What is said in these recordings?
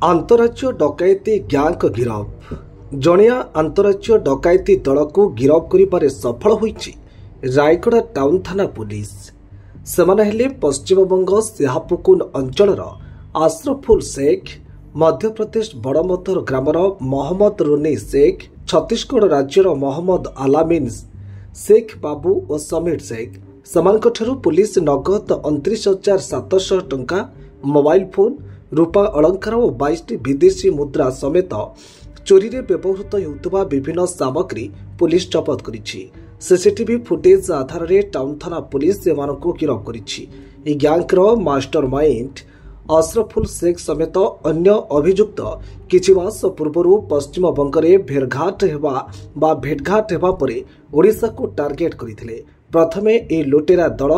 आंतरराज्य डकैती ग्यांग गिरफ जणिया आंतरराज्य डकैती दल को गिरफ कर सफल होईछि रायगढ़ टाउन थाना पुलिस। सेमाने हेले पश्चिमबंग सिहापुकुन अंचलर आशरफुल शेख, मध्यप्रदेश बड़मथर ग्रामर मोहम्मद रुनी शेख, छत्तीसगढ़ राज्यर मोहम्मद आलामीन शेख बाबू और समीर शेख। सेमानकठारु पुलिस नगद 29,700 टंका, मोबाइल फोन, रूपा अलंकार और 22 विदेशी मुद्रा समेत चोरी रे व्यवहृत होउतबा विभिन्न सामग्री पुलिस जब्त करिछि। सीसीटीवी फुटेज आधार रे टाउन थाना पुलिस एमानकु गिरफ करिछि। ए ग्यांग रो मास्टरमाइंड अशरफुल शेख समेत अन्य अभियुक्त किछि मास पूर्व पश्चिम बंगरे भेटघाट हेबा परे ओडिशा को टार्गेट करथिले। प्रथमे ए लुटेरा दल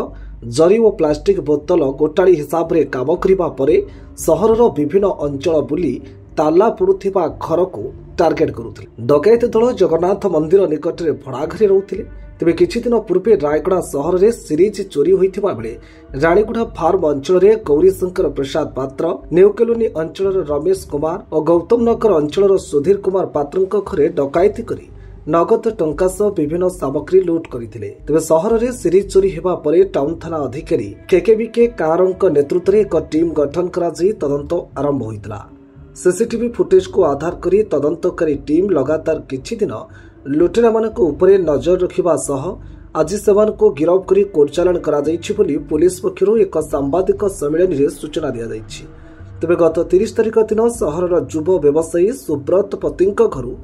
जरी और प्लास्टिक बोतल गोटाड़ी हिसाब रे काम करिबा परे सहरर विभिन्न अंचल बुली ताला पड़ुथिबा घर को टार्गेट करुथिले। डकैत दल जगन्नाथ मंदिर निकट में भड़ा घरे रहउथिले। तेबे किछि दिन पूर्वे रायगढ़ सहर रे सीरीज चोरी होइथिबा बेले राणीगुड़ा फार्म अंचल रे गौरीशंकर प्रसाद पात्र, न्यू कॉलोनी अंचल रमेश कुमार और गौतम नगर अंचल सुधीर कुमार पात्रଙ୍କ घरे डकैती करी नगद टंका सह विभिन्न सामग्री लुट करथिले। तेबे सहर रे सीरीज चोरी हेबा परे टाउन थाना अधिकारी केकेबीके कारंक नेतृत्व रे एक टीम गठन करा जाई तदंत आरंभ होइतला। सीसीटीवी फुटेज को आधार करी तदंतकारी टीम लगातार किछि दिन लुटेरा मानक उपरे नजर रखिबा सह आज सेमानकु गिरफ करी कोर्ट चालान करा जाइछि बोली पुलिस पक्षरु एक सांबादिक सम्मेलन रे सूचना दिया जाइछि। तेबे गत 30 तारिख दिन सहरर युव व्यवसायी सुब्रत पतिंक घरु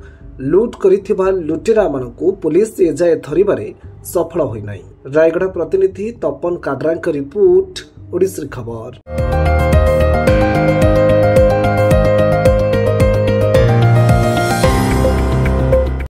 लुट करिथिबा लुटेरा मानकु पुलिस एजाए धरिबारे सफल होई नाही। रायगढ़ प्रतिनिधि तपन काड्रांक रिपोर्ट, ओडिसी खबर।